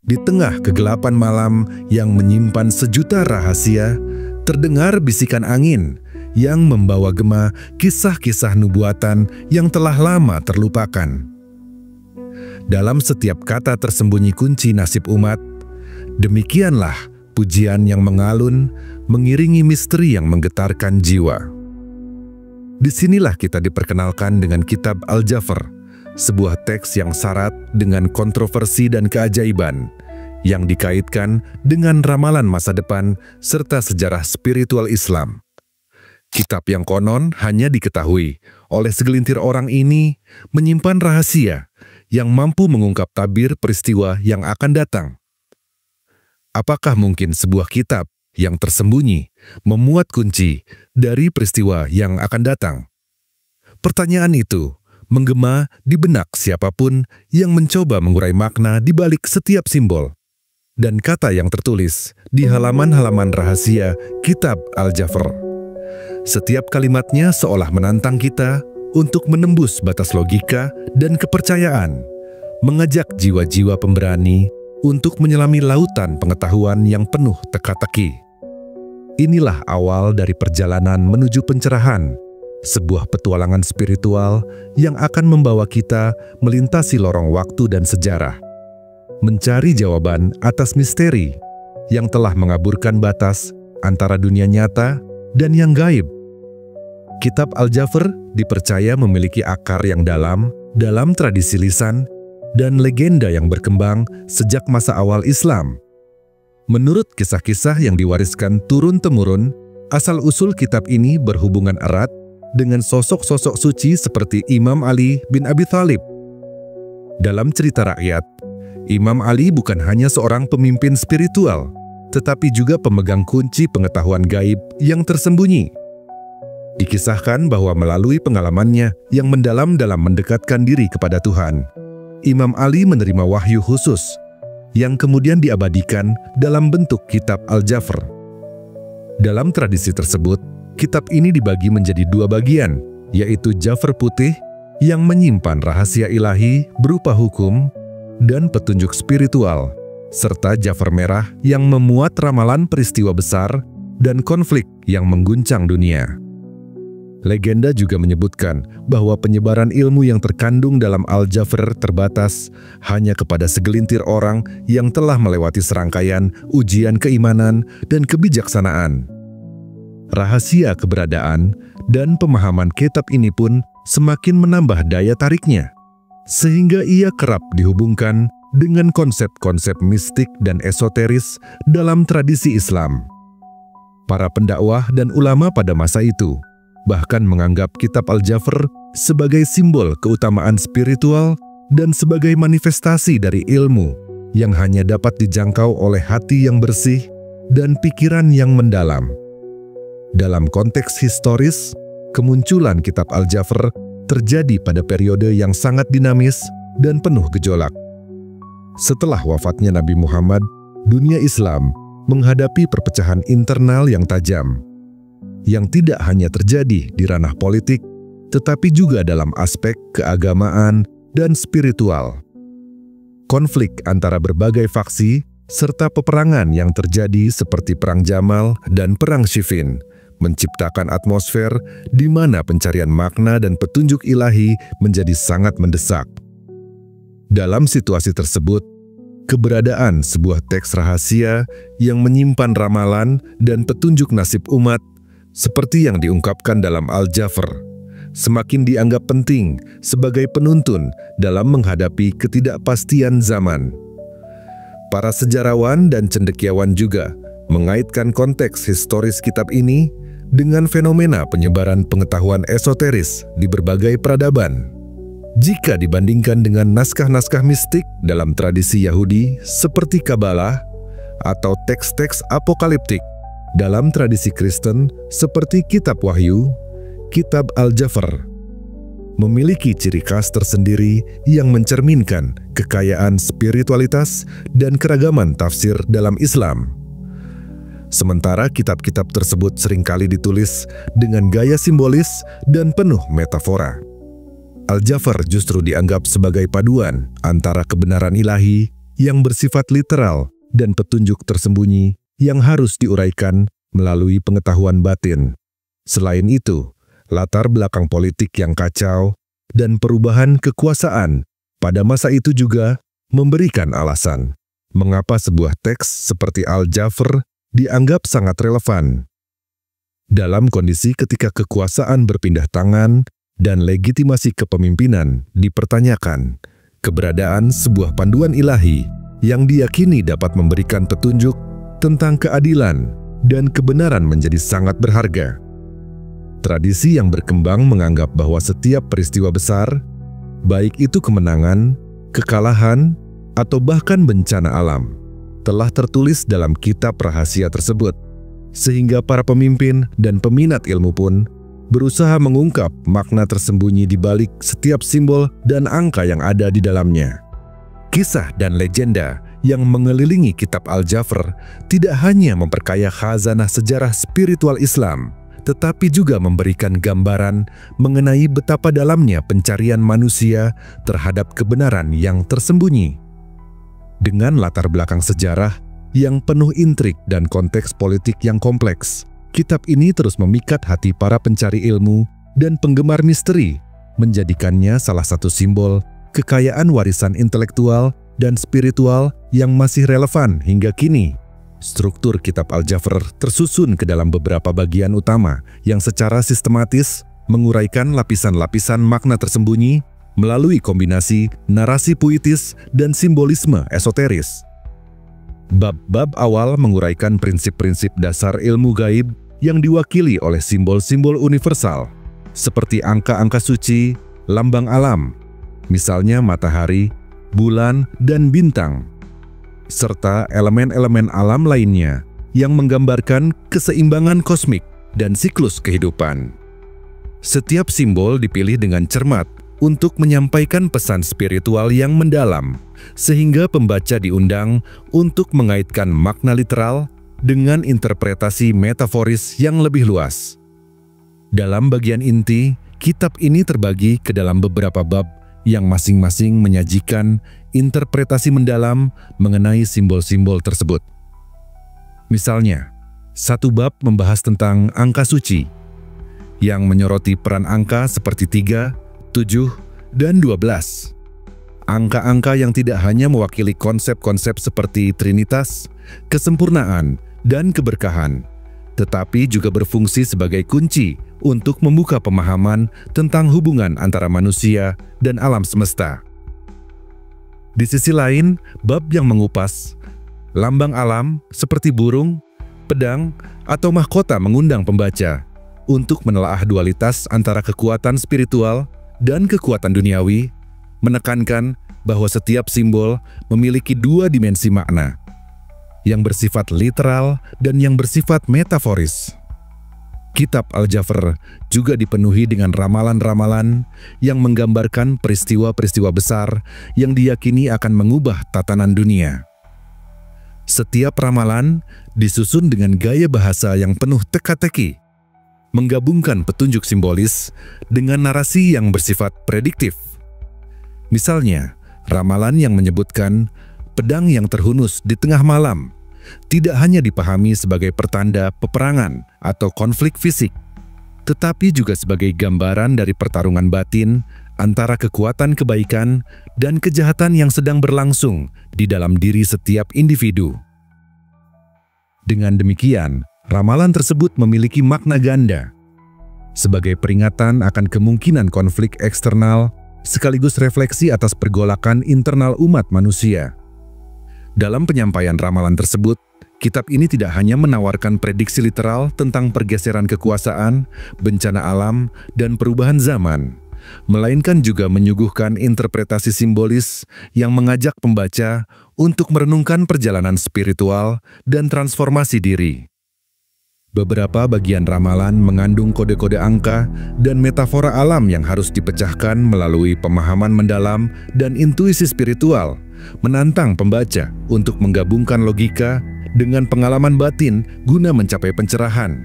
Di tengah kegelapan malam yang menyimpan sejuta rahasia, terdengar bisikan angin yang membawa gema kisah-kisah nubuatan yang telah lama terlupakan. Dalam setiap kata tersembunyi kunci nasib umat, demikianlah pujian yang mengalun mengiringi misteri yang menggetarkan jiwa. Disinilah kita diperkenalkan dengan kitab Al-Jafr, sebuah teks yang syarat dengan kontroversi dan keajaiban, yang dikaitkan dengan ramalan masa depan serta sejarah spiritual Islam. Kitab yang konon hanya diketahui oleh segelintir orang ini menyimpan rahasia yang mampu mengungkap tabir peristiwa yang akan datang. Apakah mungkin sebuah kitab yang tersembunyi memuat kunci dari peristiwa yang akan datang? Pertanyaan itu menggema di benak siapapun yang mencoba mengurai makna di balik setiap simbol dan kata yang tertulis di halaman-halaman rahasia kitab Al-Jafr. Setiap kalimatnya seolah menantang kita untuk menembus batas logika dan kepercayaan, mengajak jiwa-jiwa pemberani untuk menyelami lautan pengetahuan yang penuh teka-teki. Inilah awal dari perjalanan menuju pencerahan, sebuah petualangan spiritual yang akan membawa kita melintasi lorong waktu dan sejarah, mencari jawaban atas misteri yang telah mengaburkan batas antara dunia nyata dan yang gaib. Kitab Al-Jafr dipercaya memiliki akar yang dalam tradisi lisan dan legenda yang berkembang sejak masa awal Islam. Menurut kisah-kisah yang diwariskan turun-temurun, asal-usul kitab ini berhubungan erat dengan sosok-sosok suci seperti Imam Ali bin Abi Thalib. Dalam cerita rakyat, Imam Ali bukan hanya seorang pemimpin spiritual, tetapi juga pemegang kunci pengetahuan gaib yang tersembunyi. Dikisahkan bahwa melalui pengalamannya yang mendalam dalam mendekatkan diri kepada Tuhan, Imam Ali menerima wahyu khusus yang kemudian diabadikan dalam bentuk kitab Al-Jafr. Dalam tradisi tersebut, kitab ini dibagi menjadi dua bagian, yaitu Jafr putih yang menyimpan rahasia ilahi berupa hukum dan petunjuk spiritual, serta Jafr merah yang memuat ramalan peristiwa besar dan konflik yang mengguncang dunia. Legenda juga menyebutkan bahwa penyebaran ilmu yang terkandung dalam Al-Jafr terbatas hanya kepada segelintir orang yang telah melewati serangkaian ujian keimanan dan kebijaksanaan. Rahasia keberadaan dan pemahaman kitab ini pun semakin menambah daya tariknya, sehingga ia kerap dihubungkan dengan konsep-konsep mistik dan esoteris dalam tradisi Islam. Para pendakwah dan ulama pada masa itu bahkan menganggap kitab Al-Jafr sebagai simbol keutamaan spiritual dan sebagai manifestasi dari ilmu yang hanya dapat dijangkau oleh hati yang bersih dan pikiran yang mendalam. Dalam konteks historis, kemunculan kitab Al-Jafr terjadi pada periode yang sangat dinamis dan penuh gejolak. Setelah wafatnya Nabi Muhammad, dunia Islam menghadapi perpecahan internal yang tajam, yang tidak hanya terjadi di ranah politik, tetapi juga dalam aspek keagamaan dan spiritual. Konflik antara berbagai faksi, serta peperangan yang terjadi seperti Perang Jamal dan Perang Siffin, menciptakan atmosfer di mana pencarian makna dan petunjuk ilahi menjadi sangat mendesak. Dalam situasi tersebut, keberadaan sebuah teks rahasia yang menyimpan ramalan dan petunjuk nasib umat seperti yang diungkapkan dalam Al-Jafr, semakin dianggap penting sebagai penuntun dalam menghadapi ketidakpastian zaman. Para sejarawan dan cendekiawan juga mengaitkan konteks historis kitab ini dengan fenomena penyebaran pengetahuan esoteris di berbagai peradaban. Jika dibandingkan dengan naskah-naskah mistik dalam tradisi Yahudi seperti Kabalah atau teks-teks apokaliptik dalam tradisi Kristen seperti Kitab Wahyu, Kitab Al-Jafr memiliki ciri khas tersendiri yang mencerminkan kekayaan spiritualitas dan keragaman tafsir dalam Islam. Sementara kitab-kitab tersebut seringkali ditulis dengan gaya simbolis dan penuh metafora, Al-Jafr justru dianggap sebagai paduan antara kebenaran ilahi yang bersifat literal dan petunjuk tersembunyi yang harus diuraikan melalui pengetahuan batin. Selain itu, latar belakang politik yang kacau dan perubahan kekuasaan pada masa itu juga memberikan alasan mengapa sebuah teks seperti Al-Jafr dianggap sangat relevan. Dalam kondisi ketika kekuasaan berpindah tangan dan legitimasi kepemimpinan dipertanyakan, keberadaan sebuah panduan ilahi yang diyakini dapat memberikan petunjuk tentang keadilan dan kebenaran menjadi sangat berharga. Tradisi yang berkembang menganggap bahwa setiap peristiwa besar, baik itu kemenangan, kekalahan, atau bahkan bencana alam, telah tertulis dalam kitab rahasia tersebut, sehingga para pemimpin dan peminat ilmu pun berusaha mengungkap makna tersembunyi di balik setiap simbol dan angka yang ada di dalamnya. Kisah dan legenda yang mengelilingi kitab Al-Jafr tidak hanya memperkaya khazanah sejarah spiritual Islam, tetapi juga memberikan gambaran mengenai betapa dalamnya pencarian manusia terhadap kebenaran yang tersembunyi. Dengan latar belakang sejarah yang penuh intrik dan konteks politik yang kompleks, kitab ini terus memikat hati para pencari ilmu dan penggemar misteri, menjadikannya salah satu simbol kekayaan warisan intelektual dan spiritual yang masih relevan hingga kini. Struktur kitab Al-Jafr tersusun ke dalam beberapa bagian utama yang secara sistematis menguraikan lapisan-lapisan makna tersembunyi melalui kombinasi narasi puitis dan simbolisme esoteris. Bab-bab awal menguraikan prinsip-prinsip dasar ilmu gaib yang diwakili oleh simbol-simbol universal, seperti angka-angka suci, lambang alam, misalnya matahari, bulan, dan bintang, serta elemen-elemen alam lainnya yang menggambarkan keseimbangan kosmik dan siklus kehidupan. Setiap simbol dipilih dengan cermat untuk menyampaikan pesan spiritual yang mendalam, sehingga pembaca diundang untuk mengaitkan makna literal dengan interpretasi metaforis yang lebih luas. Dalam bagian inti, kitab ini terbagi ke dalam beberapa bab yang masing-masing menyajikan interpretasi mendalam mengenai simbol-simbol tersebut. Misalnya, satu bab membahas tentang angka suci, yang menyoroti peran angka seperti 3, 7, dan 12. Angka-angka yang tidak hanya mewakili konsep-konsep seperti trinitas, kesempurnaan, dan keberkahan, tetapi juga berfungsi sebagai kunci untuk membuka pemahaman tentang hubungan antara manusia dan alam semesta. Di sisi lain, bab yang mengupas lambang alam seperti burung, pedang, atau mahkota mengundang pembaca untuk menelaah dualitas antara kekuatan spiritual dan kekuatan duniawi, menekankan bahwa setiap simbol memiliki dua dimensi makna, yang bersifat literal dan yang bersifat metaforis. Kitab Al-Jafr juga dipenuhi dengan ramalan-ramalan yang menggambarkan peristiwa-peristiwa besar yang diyakini akan mengubah tatanan dunia. Setiap ramalan disusun dengan gaya bahasa yang penuh teka-teki, menggabungkan petunjuk simbolis dengan narasi yang bersifat prediktif. Misalnya, ramalan yang menyebutkan pedang yang terhunus di tengah malam tidak hanya dipahami sebagai pertanda peperangan atau konflik fisik, tetapi juga sebagai gambaran dari pertarungan batin antara kekuatan kebaikan dan kejahatan yang sedang berlangsung di dalam diri setiap individu. Dengan demikian, ramalan tersebut memiliki makna ganda, sebagai peringatan akan kemungkinan konflik eksternal sekaligus refleksi atas pergolakan internal umat manusia. Dalam penyampaian ramalan tersebut, kitab ini tidak hanya menawarkan prediksi literal tentang pergeseran kekuasaan, bencana alam, dan perubahan zaman, melainkan juga menyuguhkan interpretasi simbolis yang mengajak pembaca untuk merenungkan perjalanan spiritual dan transformasi diri. Beberapa bagian ramalan mengandung kode-kode angka dan metafora alam yang harus dipecahkan melalui pemahaman mendalam dan intuisi spiritual, menantang pembaca untuk menggabungkan logika dengan pengalaman batin guna mencapai pencerahan.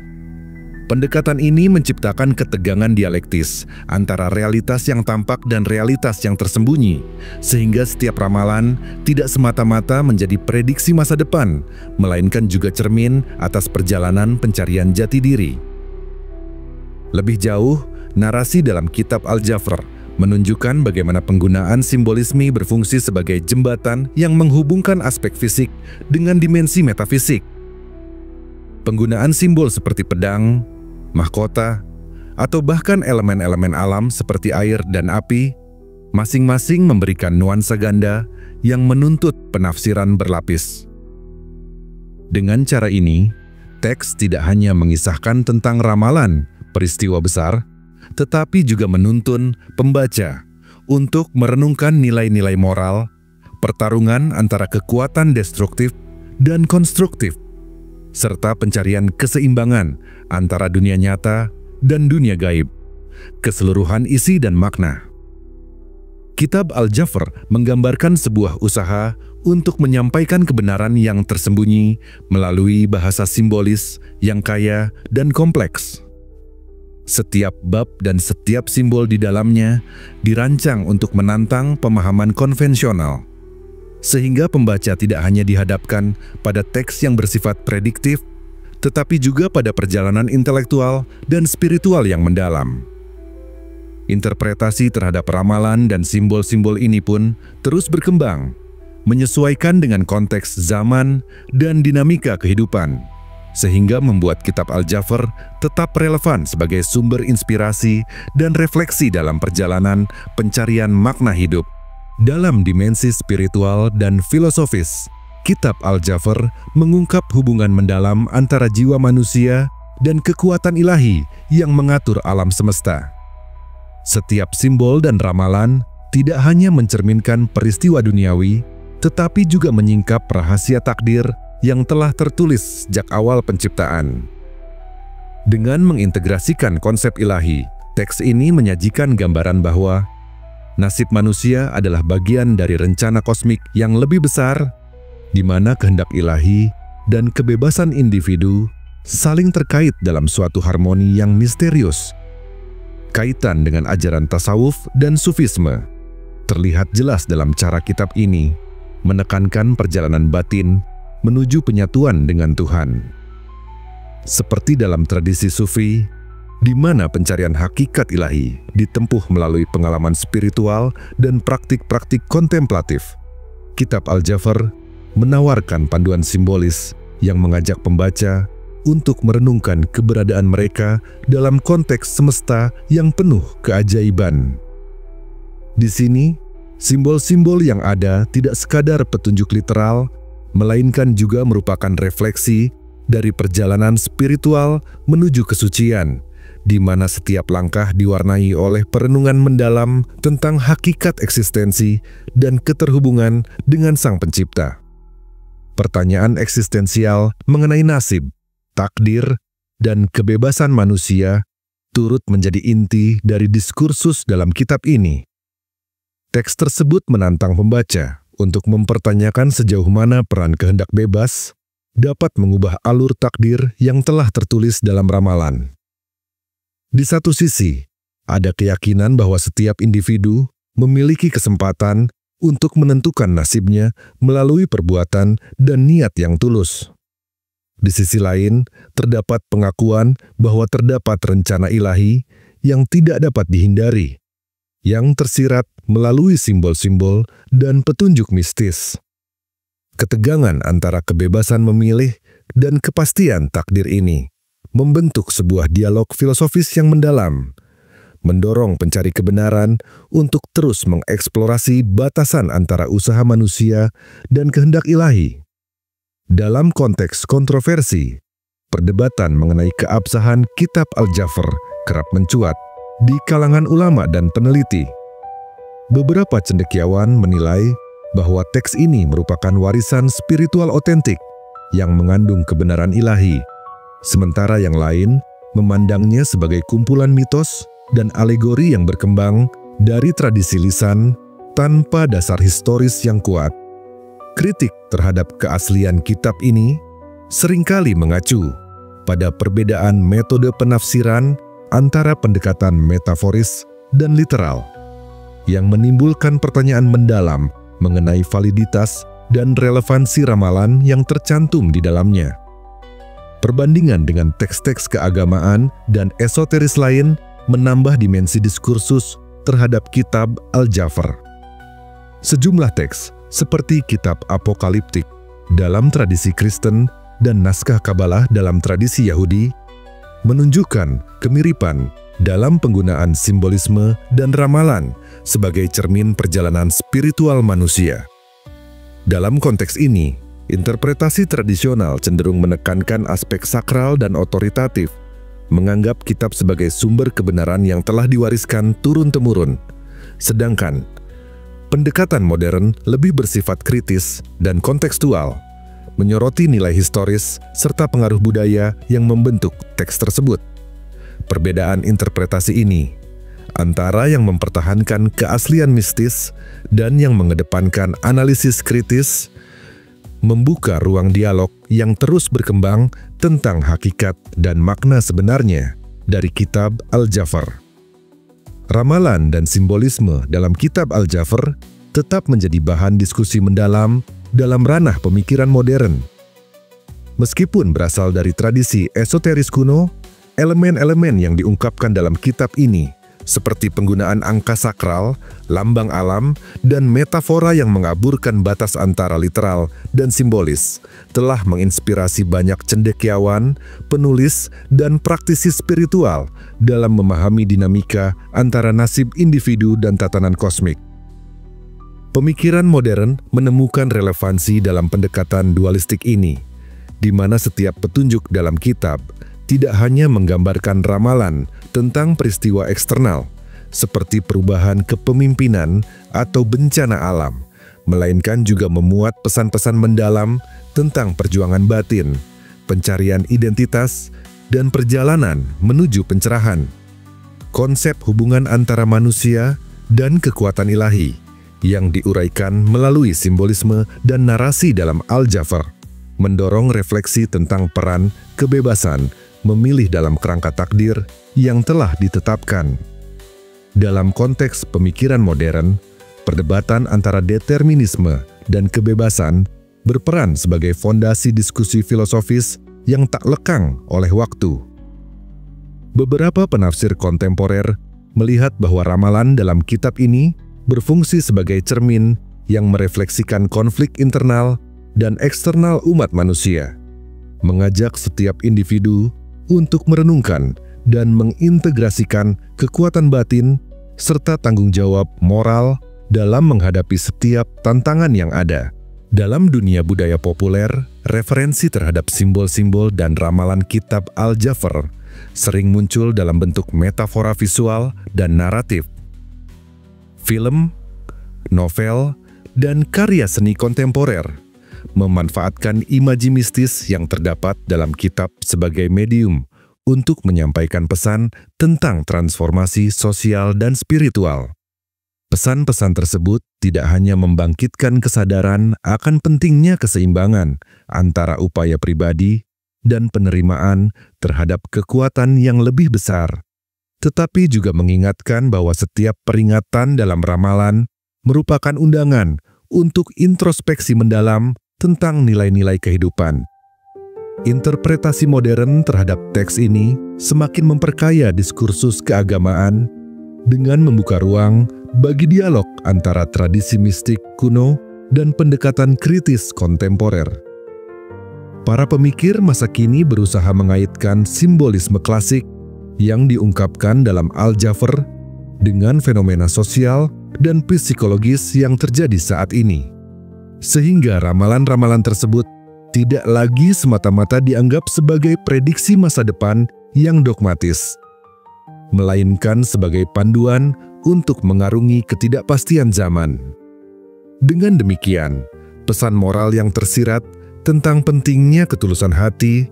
Pendekatan ini menciptakan ketegangan dialektis antara realitas yang tampak dan realitas yang tersembunyi, sehingga setiap ramalan tidak semata-mata menjadi prediksi masa depan, melainkan juga cermin atas perjalanan pencarian jati diri. Lebih jauh, narasi dalam kitab Al-Jafr menunjukkan bagaimana penggunaan simbolisme berfungsi sebagai jembatan yang menghubungkan aspek fisik dengan dimensi metafisik. Penggunaan simbol seperti pedang, mahkota, atau bahkan elemen-elemen alam seperti air dan api, masing-masing memberikan nuansa ganda yang menuntut penafsiran berlapis. Dengan cara ini, teks tidak hanya mengisahkan tentang ramalan peristiwa besar, tetapi juga menuntun pembaca untuk merenungkan nilai-nilai moral, pertarungan antara kekuatan destruktif dan konstruktif, serta pencarian keseimbangan antara dunia nyata dan dunia gaib, keseluruhan isi dan makna. Kitab Al-Jafr menggambarkan sebuah usaha untuk menyampaikan kebenaran yang tersembunyi melalui bahasa simbolis yang kaya dan kompleks. Setiap bab dan setiap simbol di dalamnya dirancang untuk menantang pemahaman konvensional, sehingga pembaca tidak hanya dihadapkan pada teks yang bersifat prediktif, tetapi juga pada perjalanan intelektual dan spiritual yang mendalam. Interpretasi terhadap ramalan dan simbol-simbol ini pun terus berkembang, menyesuaikan dengan konteks zaman dan dinamika kehidupan, sehingga membuat kitab Al-Jafr tetap relevan sebagai sumber inspirasi dan refleksi dalam perjalanan pencarian makna hidup. Dalam dimensi spiritual dan filosofis, kitab Al-Jafr mengungkap hubungan mendalam antara jiwa manusia dan kekuatan ilahi yang mengatur alam semesta. Setiap simbol dan ramalan tidak hanya mencerminkan peristiwa duniawi, tetapi juga menyingkap rahasia takdir yang telah tertulis sejak awal penciptaan. Dengan mengintegrasikan konsep ilahi, teks ini menyajikan gambaran bahwa nasib manusia adalah bagian dari rencana kosmik yang lebih besar, di mana kehendak ilahi dan kebebasan individu saling terkait dalam suatu harmoni yang misterius. Kaitan dengan ajaran tasawuf dan sufisme terlihat jelas dalam cara kitab ini menekankan perjalanan batin menuju penyatuan dengan Tuhan. Seperti dalam tradisi sufi, di mana pencarian hakikat ilahi ditempuh melalui pengalaman spiritual dan praktik-praktik kontemplatif, kitab Al-Jafr menawarkan panduan simbolis yang mengajak pembaca untuk merenungkan keberadaan mereka dalam konteks semesta yang penuh keajaiban. Di sini, simbol-simbol yang ada tidak sekadar petunjuk literal, melainkan juga merupakan refleksi dari perjalanan spiritual menuju kesucian, di mana setiap langkah diwarnai oleh perenungan mendalam tentang hakikat eksistensi dan keterhubungan dengan Sang Pencipta. Pertanyaan eksistensial mengenai nasib, takdir, dan kebebasan manusia turut menjadi inti dari diskursus dalam kitab ini. Teks tersebut menantang pembaca untuk mempertanyakan sejauh mana peran kehendak bebas dapat mengubah alur takdir yang telah tertulis dalam ramalan. Di satu sisi, ada keyakinan bahwa setiap individu memiliki kesempatan untuk menentukan nasibnya melalui perbuatan dan niat yang tulus. Di sisi lain, terdapat pengakuan bahwa terdapat rencana ilahi yang tidak dapat dihindari, yang tersirat melalui simbol-simbol dan petunjuk mistis. Ketegangan antara kebebasan memilih dan kepastian takdir ini membentuk sebuah dialog filosofis yang mendalam, mendorong pencari kebenaran untuk terus mengeksplorasi batasan antara usaha manusia dan kehendak ilahi. Dalam konteks kontroversi, perdebatan mengenai keabsahan kitab Al-Jafr kerap mencuat di kalangan ulama dan peneliti. Beberapa cendekiawan menilai bahwa teks ini merupakan warisan spiritual otentik yang mengandung kebenaran ilahi, sementara yang lain memandangnya sebagai kumpulan mitos dan alegori yang berkembang dari tradisi lisan tanpa dasar historis yang kuat. Kritik terhadap keaslian kitab ini seringkali mengacu pada perbedaan metode penafsiran antara pendekatan metaforis dan literal, yang menimbulkan pertanyaan mendalam mengenai validitas dan relevansi ramalan yang tercantum di dalamnya. Perbandingan dengan teks-teks keagamaan dan esoteris lain menambah dimensi diskursus terhadap kitab Al-Jafr. Sejumlah teks seperti kitab apokaliptik dalam tradisi Kristen dan naskah Kabalah dalam tradisi Yahudi menunjukkan kemiripan dalam penggunaan simbolisme dan ramalan sebagai cermin perjalanan spiritual manusia. Dalam konteks ini, interpretasi tradisional cenderung menekankan aspek sakral dan otoritatif, menganggap kitab sebagai sumber kebenaran yang telah diwariskan turun-temurun. Sedangkan pendekatan modern lebih bersifat kritis dan kontekstual, menyoroti nilai historis serta pengaruh budaya yang membentuk teks tersebut. Perbedaan interpretasi ini antara yang mempertahankan keaslian mistis dan yang mengedepankan analisis kritis membuka ruang dialog yang terus berkembang tentang hakikat dan makna sebenarnya dari kitab Al-Jafr. Ramalan dan simbolisme dalam kitab Al-Jafr tetap menjadi bahan diskusi mendalam dalam ranah pemikiran modern. Meskipun berasal dari tradisi esoteris kuno, elemen-elemen yang diungkapkan dalam kitab ini seperti penggunaan angka sakral, lambang alam, dan metafora yang mengaburkan batas antara literal dan simbolis, telah menginspirasi banyak cendekiawan, penulis, dan praktisi spiritual dalam memahami dinamika antara nasib individu dan tatanan kosmik. Pemikiran modern menemukan relevansi dalam pendekatan dualistik ini, di mana setiap petunjuk dalam kitab tidak hanya menggambarkan ramalan tentang peristiwa eksternal, seperti perubahan kepemimpinan atau bencana alam, melainkan juga memuat pesan-pesan mendalam tentang perjuangan batin, pencarian identitas, dan perjalanan menuju pencerahan. Konsep hubungan antara manusia dan kekuatan ilahi yang diuraikan melalui simbolisme dan narasi dalam Al-Jafr mendorong refleksi tentang peran kebebasan memilih dalam kerangka takdir yang telah ditetapkan. Dalam konteks pemikiran modern, perdebatan antara determinisme dan kebebasan berperan sebagai fondasi diskusi filosofis yang tak lekang oleh waktu. Beberapa penafsir kontemporer melihat bahwa ramalan dalam kitab ini berfungsi sebagai cermin yang merefleksikan konflik internal dan eksternal umat manusia, mengajak setiap individu untuk merenungkan dan mengintegrasikan kekuatan batin serta tanggung jawab moral dalam menghadapi setiap tantangan yang ada. Dalam dunia budaya populer, referensi terhadap simbol-simbol dan ramalan kitab Al-Jafr sering muncul dalam bentuk metafora visual dan naratif. Film, novel, dan karya seni kontemporer memanfaatkan imaji mistis yang terdapat dalam kitab sebagai medium untuk menyampaikan pesan tentang transformasi sosial dan spiritual. Pesan-pesan tersebut tidak hanya membangkitkan kesadaran akan pentingnya keseimbangan antara upaya pribadi dan penerimaan terhadap kekuatan yang lebih besar, tetapi juga mengingatkan bahwa setiap peringatan dalam ramalan merupakan undangan untuk introspeksi mendalam tentang nilai-nilai kehidupan. Interpretasi modern terhadap teks ini semakin memperkaya diskursus keagamaan dengan membuka ruang bagi dialog antara tradisi mistik kuno dan pendekatan kritis kontemporer. Para pemikir masa kini berusaha mengaitkan simbolisme klasik yang diungkapkan dalam Al-Jafr dengan fenomena sosial dan psikologis yang terjadi saat ini, sehingga ramalan-ramalan tersebut tidak lagi semata-mata dianggap sebagai prediksi masa depan yang dogmatis, melainkan sebagai panduan untuk mengarungi ketidakpastian zaman. Dengan demikian, pesan moral yang tersirat tentang pentingnya ketulusan hati,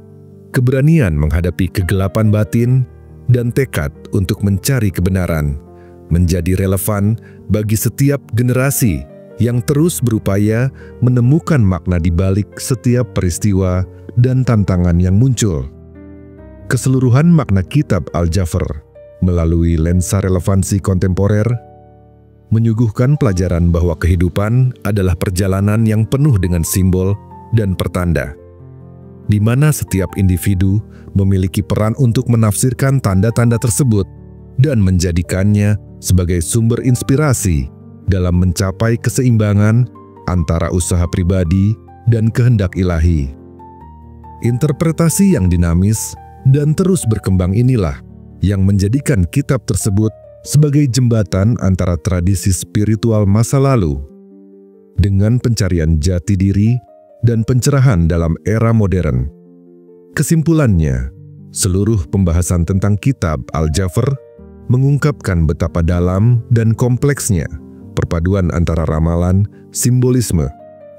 keberanian menghadapi kegelapan batin, dan tekad untuk mencari kebenaran menjadi relevan bagi setiap generasi yang terus berupaya menemukan makna di balik setiap peristiwa dan tantangan yang muncul. keseluruhan makna kitab Al-Jafr melalui lensa relevansi kontemporer menyuguhkan pelajaran bahwa kehidupan adalah perjalanan yang penuh dengan simbol dan pertanda, di mana setiap individu memiliki peran untuk menafsirkan tanda-tanda tersebut dan menjadikannya sebagai sumber inspirasi dalam mencapai keseimbangan antara usaha pribadi dan kehendak ilahi. Interpretasi yang dinamis dan terus berkembang inilah yang menjadikan kitab tersebut sebagai jembatan antara tradisi spiritual masa lalu dengan pencarian jati diri dan pencerahan dalam era modern. Kesimpulannya, seluruh pembahasan tentang kitab Al-Jafr mengungkapkan betapa dalam dan kompleksnya perpaduan antara ramalan, simbolisme,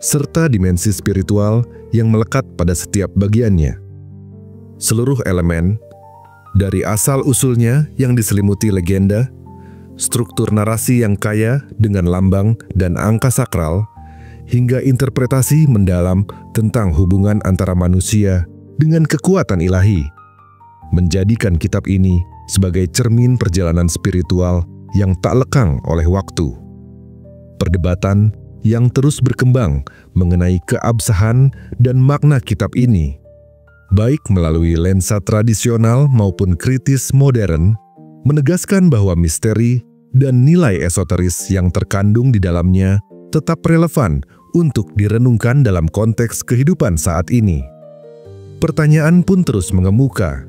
serta dimensi spiritual yang melekat pada setiap bagiannya. Seluruh elemen, dari asal-usulnya yang diselimuti legenda, struktur narasi yang kaya dengan lambang dan angka sakral, hingga interpretasi mendalam tentang hubungan antara manusia dengan kekuatan ilahi, menjadikan kitab ini sebagai cermin perjalanan spiritual yang tak lekang oleh waktu. Perdebatan yang terus berkembang mengenai keabsahan dan makna kitab ini, baik melalui lensa tradisional maupun kritis modern, menegaskan bahwa misteri dan nilai esoteris yang terkandung di dalamnya tetap relevan untuk direnungkan dalam konteks kehidupan saat ini. Pertanyaan pun terus mengemuka,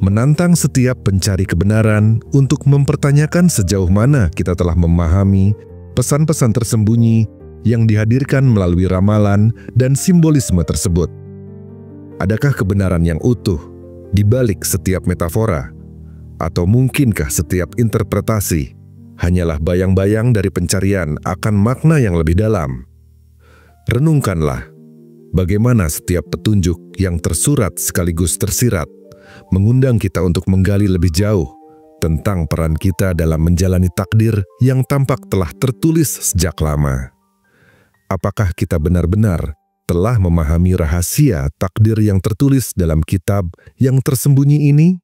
menantang setiap pencari kebenaran untuk mempertanyakan sejauh mana kita telah memahami pesan-pesan tersembunyi yang dihadirkan melalui ramalan dan simbolisme tersebut. Adakah kebenaran yang utuh di balik setiap metafora? Atau mungkinkah setiap interpretasi hanyalah bayang-bayang dari pencarian akan makna yang lebih dalam? Renungkanlah bagaimana setiap petunjuk yang tersurat sekaligus tersirat mengundang kita untuk menggali lebih jauh tentang peran kita dalam menjalani takdir yang tampak telah tertulis sejak lama. Apakah kita benar-benar telah memahami rahasia takdir yang tertulis dalam kitab yang tersembunyi ini?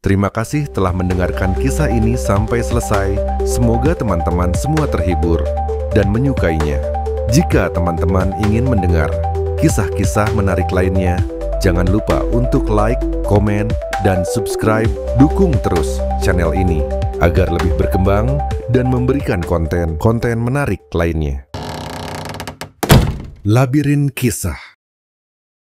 Terima kasih telah mendengarkan kisah ini sampai selesai. Semoga teman-teman semua terhibur dan menyukainya. Jika teman-teman ingin mendengar kisah-kisah menarik lainnya, jangan lupa untuk like, komen, dan subscribe. Dukung terus channel ini agar lebih berkembang dan memberikan konten-konten menarik lainnya. Labirin Kisah.